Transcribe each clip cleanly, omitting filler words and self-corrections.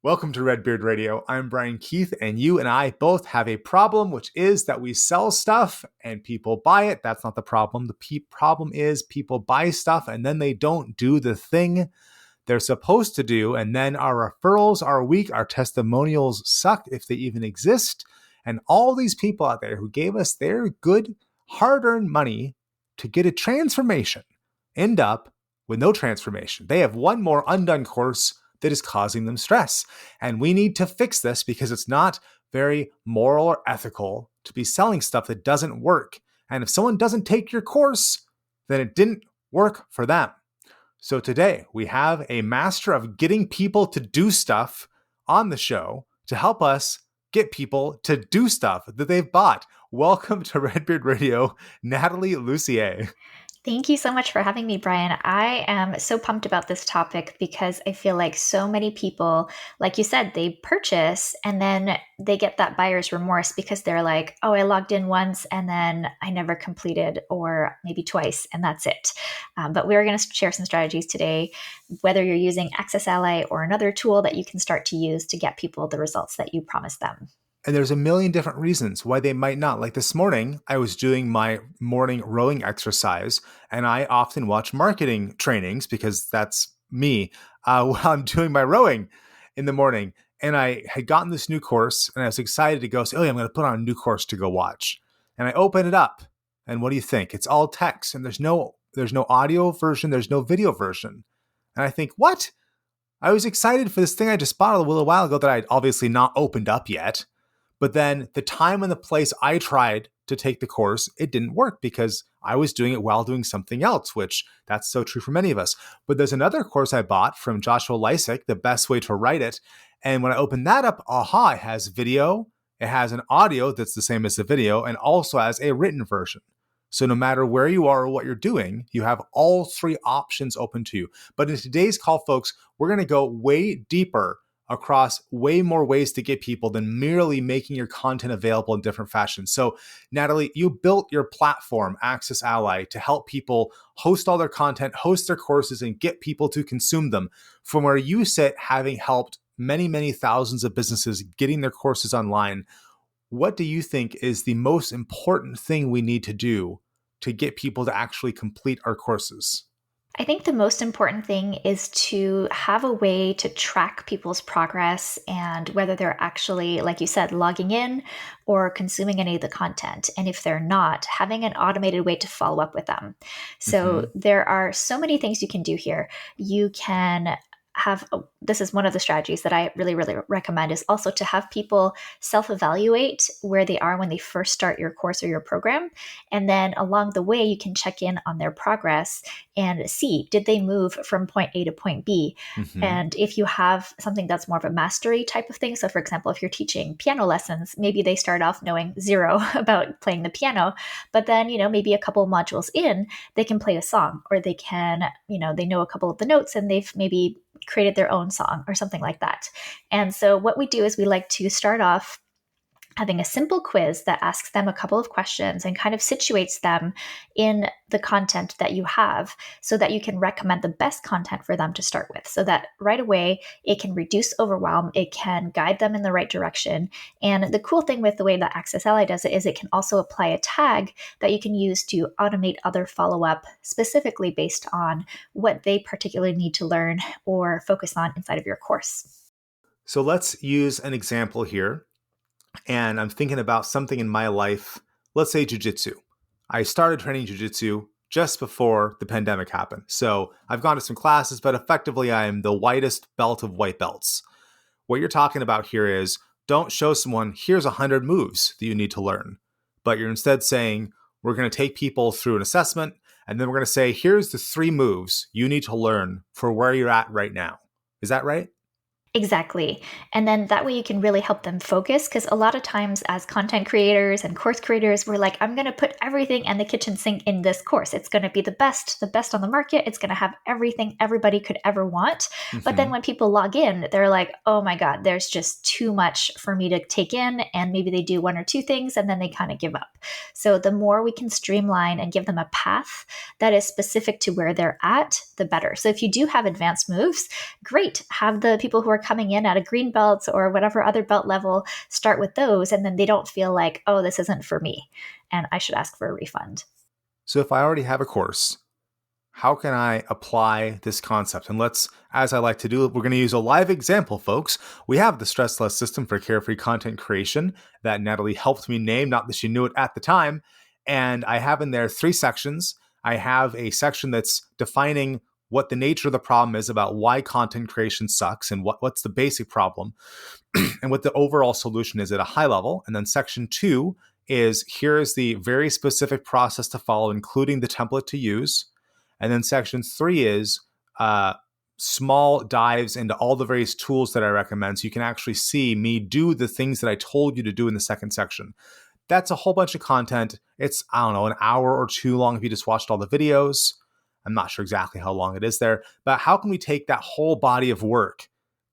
Welcome to Redbeard Radio. I'm Brian Keith, and you and I both have a problem, which is that we sell stuff and people buy it. That's not the problem. The problem is people buy stuff and then they don't do the thing they're supposed to do. And then our referrals are weak. Our testimonials suck if they even exist. And all these people out there who gave us their good, hard-earned money to get a transformation end up with no transformation. They have one more undone course that is causing them stress. And we need to fix this because it's not very moral or ethical to be selling stuff that doesn't work. And if someone doesn't take your course, then it didn't work for them. So today we have a master of getting people to do stuff on the show to help us get people to do stuff that they've bought. Welcome to Redbeard Radio, Nathalie Lussier. Thank you so much for having me, Brian. I am so pumped about this topic because I feel like so many people, like you said, they purchase and then they get that buyer's remorse because they're like, oh, I logged in once and then I never completed, or maybe twice, and that's it. But we're going to share some strategies today, whether you're using Access Ally or another tool that you can start to use to get people the results that you promised them. And there's a million different reasons why they might not. Like this morning, I was doing my morning rowing exercise, and I often watch marketing trainings because that's me while I'm doing my rowing in the morning. And I had gotten this new course, and I was excited to go say, oh, yeah, I'm going to put on a new course to go watch. And I open it up, and what do you think? It's all text, and there's no audio version, there's no video version. And I think, what? I was excited for this thing I just bought a little while ago that I'd obviously not opened up yet. But then the time and the place I tried to take the course, it didn't work because I was doing it while doing something else, which that's so true for many of us. But there's another course I bought from Joshua Lysick, The Best Way to Write It. And when I opened that up, it has video, it has an audio that's the same as the video, and also has a written version. So no matter where you are or what you're doing, you have all three options open to you. But in today's call, folks, we're going to go way deeper across way more ways to get people than merely making your content available in different fashions. So, Nathalie, you built your platform, Access Ally, to help people host all their content, host their courses, and get people to consume them. From where you sit, having helped many, many thousands of businesses getting their courses online, what do you think is the most important thing we need to do to get people to actually complete our courses? I think the most important thing is to have a way to track people's progress and whether they're actually, like you said, logging in or consuming any of the content. And if they're not, having an automated way to follow up with them. So there are so many things you can do here. You can this is one of the strategies that I really, really recommend, is also to have people self-evaluate where they are when they first start your course or your program. And then along the way, you can check in on their progress and see, did they move from point A to point B? And if you have something that's more of a mastery type of thing, so for example, if you're teaching piano lessons, maybe they start off knowing zero about playing the piano, but then, maybe a couple of modules in, they can play a song, or they can, they know a couple of the notes and they've maybe created their own song or something like that. And so what we do is we like to start off having a simple quiz that asks them a couple of questions and kind of situates them in the content that you have so that you can recommend the best content for them to start with, so that right away it can reduce overwhelm, it can guide them in the right direction. And the cool thing with the way that Access Ally does it is it can also apply a tag that you can use to automate other follow-up specifically based on what they particularly need to learn or focus on inside of your course. So let's use an example here. And I'm thinking about something in my life, let's say jiu-jitsu. I started training jiu-jitsu just before the pandemic happened. So I've gone to some classes, but effectively I am the whitest belt of white belts. What you're talking about here is, don't show someone, here's 100 moves that you need to learn. But you're instead saying, we're going to take people through an assessment, and then we're going to say, here's the 3 moves you need to learn for where you're at right now. Is that right? Exactly. And then that way you can really help them focus, because a lot of times as content creators and course creators, we're like, I'm going to put everything in the kitchen sink in this course. It's going to be the best on the market. It's going to have everything everybody could ever want. But then when people log in, they're like, oh my God, there's just too much for me to take in. And maybe they do 1 or 2 things and then they kind of give up. So the more we can streamline and give them a path that is specific to where they're at, the better. So if you do have advanced moves, great. Have the people who are are coming in at a green belt or whatever other belt level start with those, and then they don't feel like, oh, this isn't for me and I should ask for a refund. So if I already have a course, how can I apply this concept? And let's, as I like to do, we're going to use a live example, folks. We have the Stress Less System for Carefree Content Creation that Nathalie helped me name, not that she knew it at the time. And I have in there 3 sections. I have a section that's defining what the nature of the problem is about why content creation sucks and what's the basic problem and what the overall solution is at a high level. And then section 2 is here is the very specific process to follow, including the template to use. And then section 3 is small dives into all the various tools that I recommend so you can actually see me do the things that I told you to do in the second section. That's a whole bunch of content. It's, I don't know, an hour or 2 long if you just watched all the videos. I'm not sure exactly how long it is there, but how can we take that whole body of work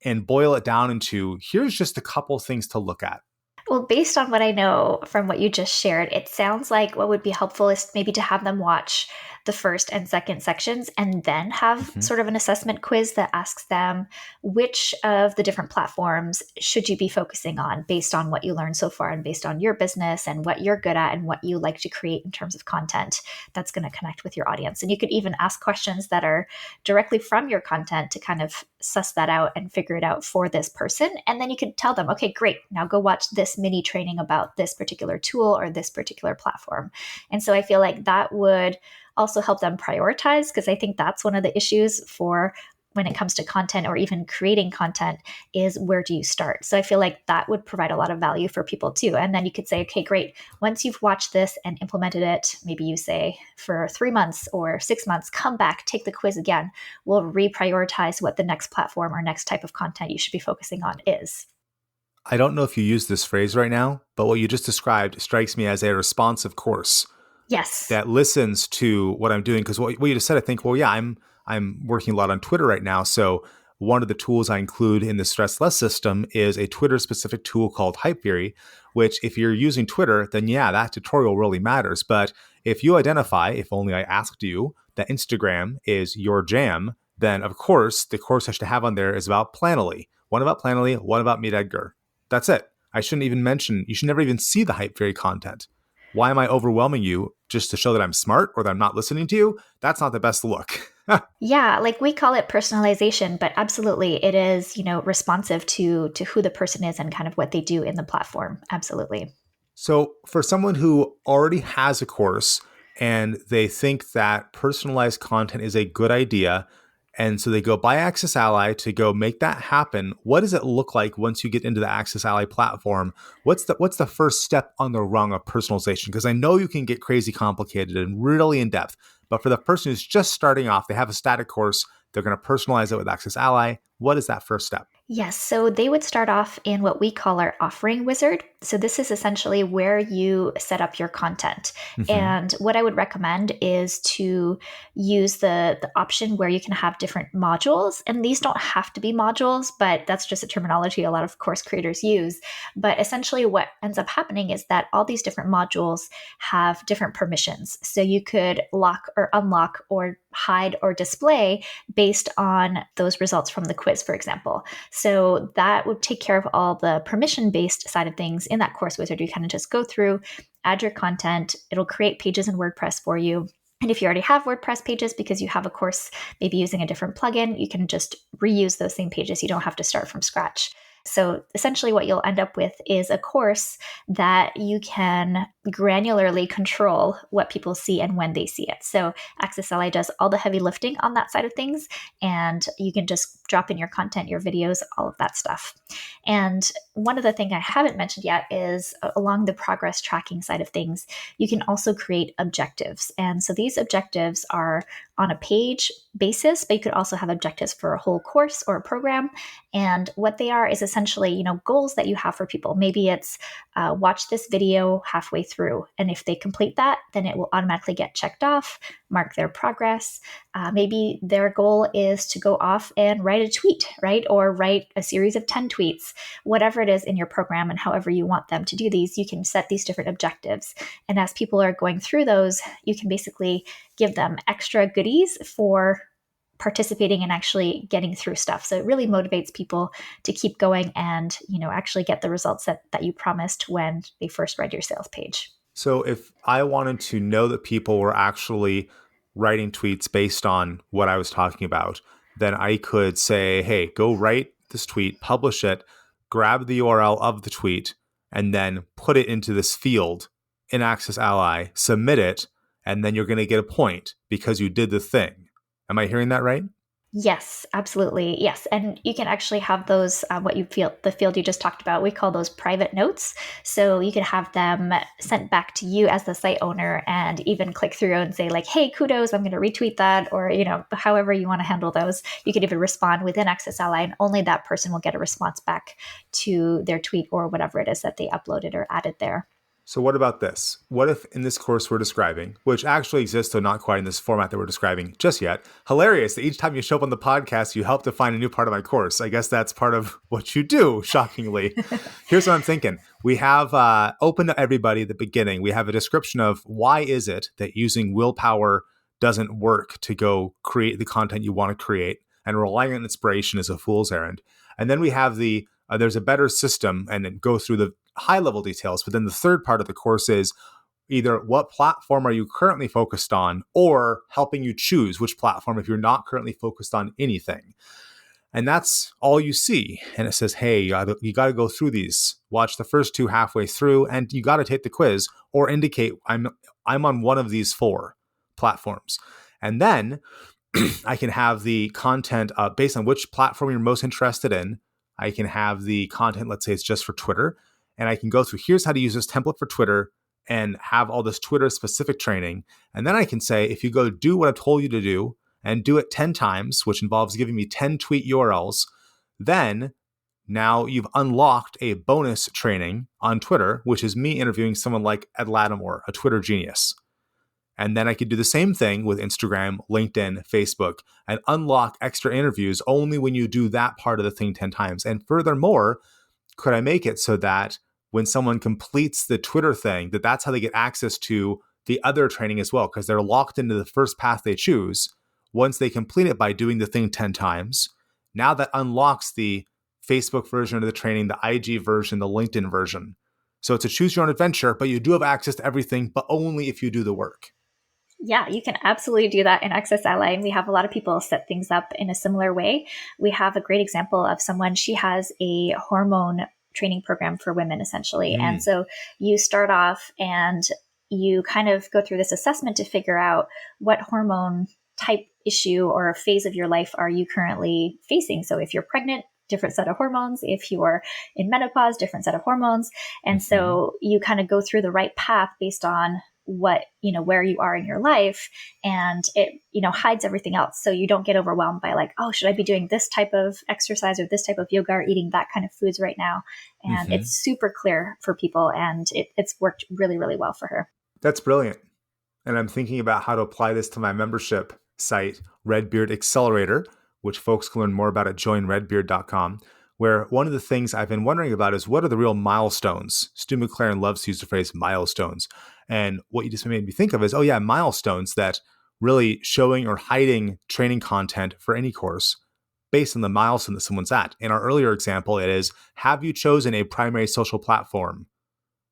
and boil it down into, here's just a couple things to look at? Well, based on what I know from what you just shared, it sounds like what would be helpful is maybe to have them watch the first and second sections and then have Mm-hmm. sort of an assessment quiz that asks them which of the different platforms should you be focusing on based on what you learned so far and based on your business and what you're good at and what you like to create in terms of content that's going to connect with your audience. And you could even ask questions that are directly from your content to kind of suss that out and figure it out for this person. And then you could tell them, okay, great, now go watch this mini training about this particular tool or this particular platform. And so I feel like that would also help them prioritize, because I think that's one of the issues for when it comes to content or even creating content is where do you start? So I feel like that would provide a lot of value for people too. And then you could say, okay, great. Once you've watched this and implemented it, maybe you say for 3 months or 6 months, come back, take the quiz again. We'll reprioritize what the next platform or next type of content you should be focusing on is. I don't know if you use this phrase right now, but what you just described strikes me as a responsive course Yes. that listens to what I'm doing. Because what you just said, I think, well, yeah, I'm working a lot on Twitter right now. So one of the tools I include in the Stress Less system is a Twitter specific tool called Hypeberry, which if you're using Twitter, then yeah, that tutorial really matters. But if you identify, if only I asked you, that Instagram is your jam, then of course the course I should have on there is about Planoly. One about Planoly, one about Meet Edgar. That's it. I shouldn't even mention, you should never even see the Hypeberry content. Why am I overwhelming you just to show that I'm smart or that I'm not listening to you? That's not the best look. Yeah, like we call it personalization, but absolutely it is, responsive to who the person is and kind of what they do in the platform. Absolutely. So, for someone who already has a course and they think that personalized content is a good idea, and so they go buy Access Ally to go make that happen, what does it look like once you get into the Access Ally platform? What's the first step on the rung of personalization? Because I know you can get crazy complicated and really in depth, but for the person who's just starting off, they have a static course, they're going to personalize it with Access Ally. What is that first step? Yes, so they would start off in what we call our offering wizard. So this is essentially where you set up your content. Mm-hmm. And what I would recommend is to use the option where you can have different modules. And these don't have to be modules, but that's just a terminology a lot of course creators use. But essentially what ends up happening is that all these different modules have different permissions. So you could lock or unlock or hide or display based on those results from the quiz, for example. So that would take care of all the permission-based side of things in that course wizard. You kind of just go through, add your content. It'll create pages in WordPress for you. And if you already have WordPress pages because you have a course maybe using a different plugin, you can just reuse those same pages. You don't have to start from scratch. So essentially what you'll end up with is a course that you can granularly control what people see and when they see it. So Access Ally does all the heavy lifting on that side of things, and you can just drop in your content, your videos, all of that stuff. And one of the things I haven't mentioned yet is along the progress tracking side of things, you can also create objectives. And so these objectives are on a page basis, but you could also have objectives for a whole course or a program. And what they are is essentially, goals that you have for people. Maybe it's watch this video halfway through. And if they complete that, then it will automatically get checked off, mark their progress. Maybe their goal is to go off and write a tweet, right? Or write a series of 10 tweets, whatever it is in your program and however you want them to do these, you can set these different objectives. And as people are going through those, you can basically give them extra goodies for participating and actually getting through stuff. So it really motivates people to keep going and, actually get the results that you promised when they first read your sales page. So if I wanted to know that people were actually writing tweets based on what I was talking about, then I could say, hey, go write this tweet, publish it, grab the URL of the tweet, and then put it into this field in Access Ally, submit it, and then you're going to get a point because you did the thing. Am I hearing that right? Yes, absolutely. Yes. And you can actually have those, the field you just talked about, we call those private notes. So you can have them sent back to you as the site owner and even click through and say, like, hey, kudos, I'm going to retweet that. Or, however you want to handle those. You could even respond within Access Ally, and only that person will get a response back to their tweet or whatever it is that they uploaded or added there. So what about this? What if in this course we're describing, which actually exists, though not quite in this format that we're describing just yet, hilarious that each time you show up on the podcast, you help define a new part of my course. I guess that's part of what you do, shockingly. Here's what I'm thinking. We have open to everybody at the beginning. We have a description of why is it that using willpower doesn't work to go create the content you want to create, and relying on inspiration is a fool's errand. And then we have there's a better system, and then go through the high level details. But then the third part of the course is either what platform are you currently focused on, or helping you choose which platform if you're not currently focused on anything. And that's all you see. And it says, hey, you got to go through these, watch the first two halfway through, and you got to take the quiz or indicate I'm on one of these 4 platforms. And then I can have the content based on which platform you're most interested in. I can have the content, let's say it's just for Twitter, and I can go through, here's how to use this template for Twitter, and have all this Twitter specific training. And then I can say, if you go do what I've told you to do and do it 10 times, which involves giving me 10 tweet URLs, then now you've unlocked a bonus training on Twitter, which is me interviewing someone like Ed Lattimore, a Twitter genius. And then I could do the same thing with Instagram, LinkedIn, Facebook, and unlock extra interviews only when you do that part of the thing 10 times. And furthermore, could I make it so that when someone completes the Twitter thing, that's how they get access to the other training as well, because they're locked into the first path they choose. Once they complete it by doing the thing 10 times, now that unlocks the Facebook version of the training, the IG version, the LinkedIn version. So it's a choose your own adventure, but you do have access to everything, but only if you do the work. Yeah, you can absolutely do that in Access Ally. And we have a lot of people set things up in a similar way. We have a great example of someone, she has a hormone training program for women, essentially. And so you start off and you kind of go through this assessment to figure out what hormone type issue or phase of your life are you currently facing. So if you're pregnant, different set of hormones. If you're in menopause, different set of hormones. And so you kind of go through the right path based on what, where you are in your life, and it, hides everything else. So you don't get overwhelmed by like, oh, should I be doing this type of exercise or this type of yoga or eating that kind of foods right now? And it's super clear for people, and it's worked really, really well for her. That's brilliant. And I'm thinking about how to apply this to my membership site, Redbeard Accelerator, which folks can learn more about at joinredbeard.com, where one of the things I've been wondering about is what are the real milestones? Stu McLaren loves to use the phrase milestones. And what you just made me think of is, milestones that really showing or hiding training content for any course based on the milestone that someone's at. In our earlier example, it is, have you chosen a primary social platform?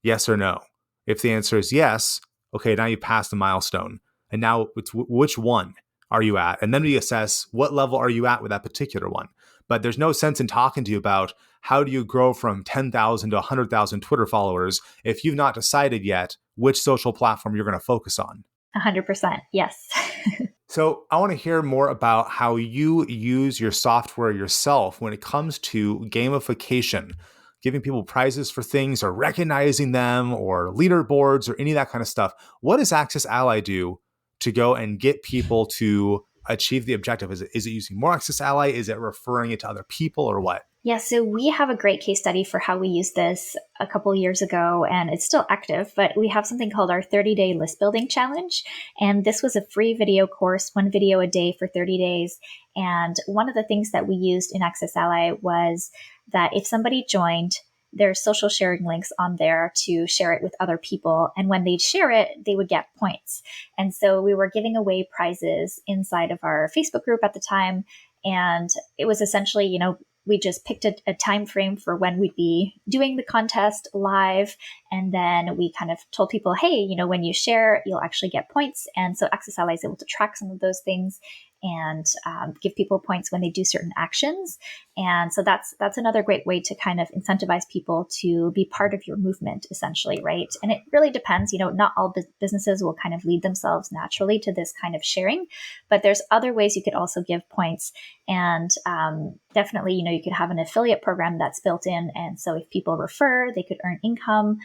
Yes or no? If the answer is yes, okay, now you passed the milestone. And now it's which one are you at? And then we assess what level are you at with that particular one. But there's no sense in talking to you about how do you grow from 10,000 to 100,000 Twitter followers if you've not decided yet which social platform you're going to focus on. 100%. Yes. So I want to hear more about how you use your software yourself when it comes to gamification, giving people prizes for things or recognizing them or leaderboards or any of that kind of stuff. What does Access Ally do to go and get people to achieve the objective? Is it using more Access Ally? Is it referring it to other people, or what? Yeah, so we have a great case study for how we used this a couple years ago, and it's still active, but we have something called our 30-day list building challenge. And this was a free video course, 1 video a day for 30 days. And one of the things that we used in Access Ally was that if somebody joined, there's social sharing links on there to share it with other people. And when they'd share it, they would get points. And so we were giving away prizes inside of our Facebook group at the time. And it was essentially, we just picked a time frame for when we'd be doing the contest live. And then we kind of told people, hey, when you share, you'll actually get points. And so Access Ally is able to track some of those things and give people points when they do certain actions. And so that's another great way to kind of incentivize people to be part of your movement, essentially, right? And it really depends. Not all businesses will kind of lead themselves naturally to this kind of sharing, but there's other ways you could also give points. And definitely, you could have an affiliate program that's built in. And so if people refer, they could earn income.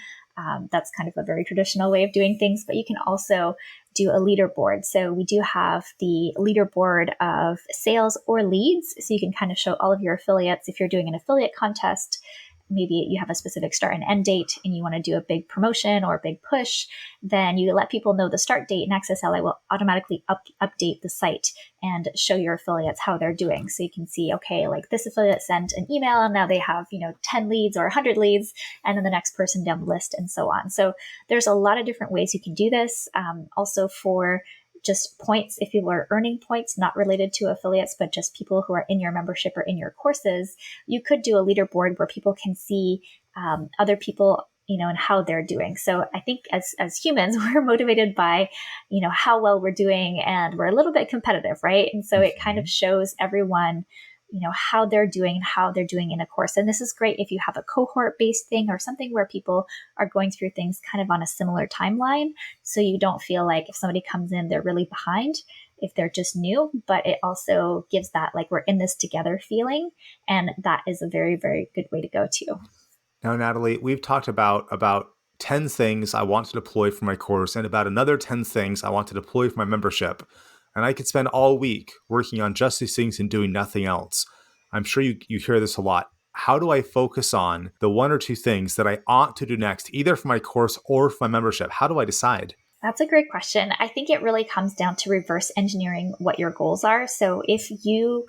That's kind of a very traditional way of doing things, but you can also do a leaderboard. So we do have the leaderboard of sales or leads. So you can kind of show all of your affiliates. If you're doing an affiliate contest, maybe you have a specific start and end date and you want to do a big promotion or a big push, then you let people know the start date, and Access Ally will automatically update the site and show your affiliates how they're doing. So you can see, okay, like this affiliate sent an email and now they have, 10 leads or 100 leads, and then the next person down the list and so on. So there's a lot of different ways you can do this. Also for just points, if people are earning points, not related to affiliates, but just people who are in your membership or in your courses, you could do a leaderboard where people can see other people, and how they're doing. So I think as humans, we're motivated by, how well we're doing, and we're a little bit competitive, right? And so it kind of shows everyone, how they're doing and how they're doing in a course. And this is great if you have a cohort-based thing or something where people are going through things kind of on a similar timeline. So you don't feel like if somebody comes in, they're really behind if they're just new, but it also gives that like we're in this together feeling. And that is a very, very good way to go too. Now, Nathalie, we've talked about 10 things I want to deploy for my course and about another 10 things I want to deploy for my membership. And I could spend all week working on just these things and doing nothing else. I'm sure you hear this a lot. How do I focus on the one or two things that I ought to do next, either for my course or for my membership? How do I decide? That's a great question. I think it really comes down to reverse engineering what your goals are. So if you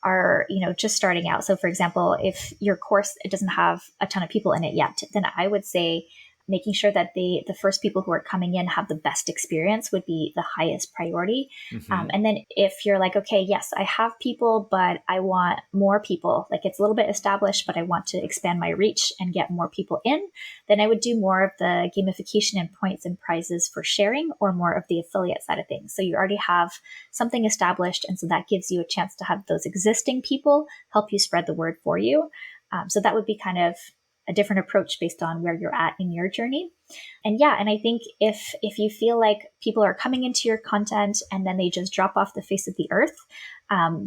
are, just starting out. So for example, if your course, it doesn't have a ton of people in it yet, then I would say making sure that the first people who are coming in have the best experience would be the highest priority. Mm-hmm. And then if you're like, okay, yes, I have people, but I want more people, like it's a little bit established, but I want to expand my reach and get more people in, then I would do more of the gamification and points and prizes for sharing, or more of the affiliate side of things. So you already have something established. And so that gives you a chance to have those existing people help you spread the word for you. So that would be kind of a different approach based on where you're at in your journey. And I think if you feel like people are coming into your content and then they just drop off the face of the earth,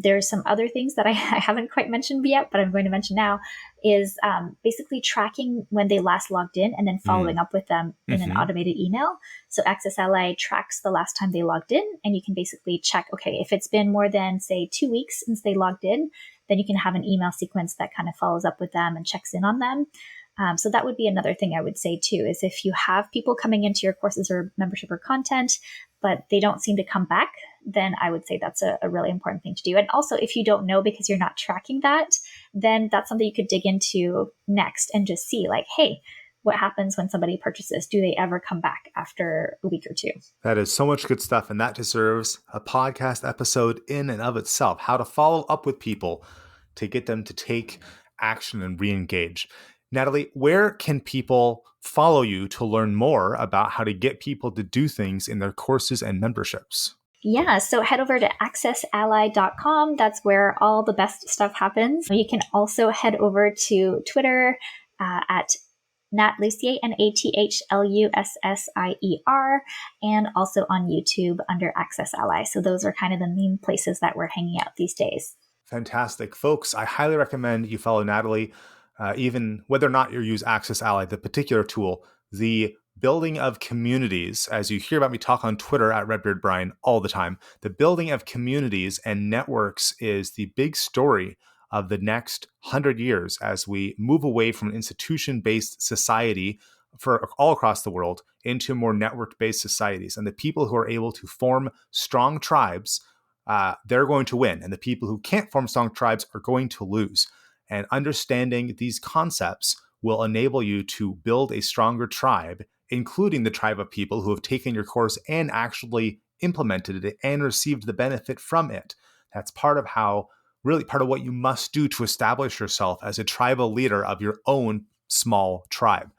there's some other things that I haven't quite mentioned yet, but I'm going to mention now, is basically tracking when they last logged in and then following up with them in an automated email. So Access Ally tracks the last time they logged in, and you can basically check, okay, if it's been more than, say, 2 weeks since they logged in, then you can have an email sequence that kind of follows up with them and checks in on them. So that would be another thing I would say too, is if you have people coming into your courses or membership or content, but they don't seem to come back, then I would say that's a really important thing to do. And also, if you don't know because you're not tracking that, then that's something you could dig into next and just see like, hey, what happens when somebody purchases? Do they ever come back after a week or two? That is so much good stuff, and that deserves a podcast episode in and of itself. How to follow up with people to get them to take action and re-engage. Nathalie, where can people follow you to learn more about how to get people to do things in their courses and memberships? Yeah, so head over to accessally.com. That's where all the best stuff happens. You can also head over to Twitter at Nat Lussier, NATHLUSSIER, and also on YouTube under Access Ally. So those are kind of the main places that we're hanging out these days. Fantastic. Folks, I highly recommend you follow Nathalie, even whether or not you use Access Ally, the particular tool, the building of communities, as you hear about me talk on Twitter at RedbeardBrian all the time, the building of communities and networks is the big story of the next 100 years as we move away from an institution-based society for all across the world into more network-based societies. And the people who are able to form strong tribes, they're going to win. And the people who can't form strong tribes are going to lose. And understanding these concepts will enable you to build a stronger tribe, including the tribe of people who have taken your course and actually implemented it and received the benefit from it. That's part of how, really part of what you must do to establish yourself as a tribal leader of your own small tribe.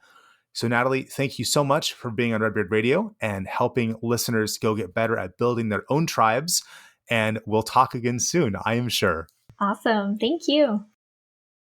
So, Nathalie, thank you so much for being on Redbeard Radio and helping listeners go get better at building their own tribes. And we'll talk again soon, I am sure. Awesome. Thank you.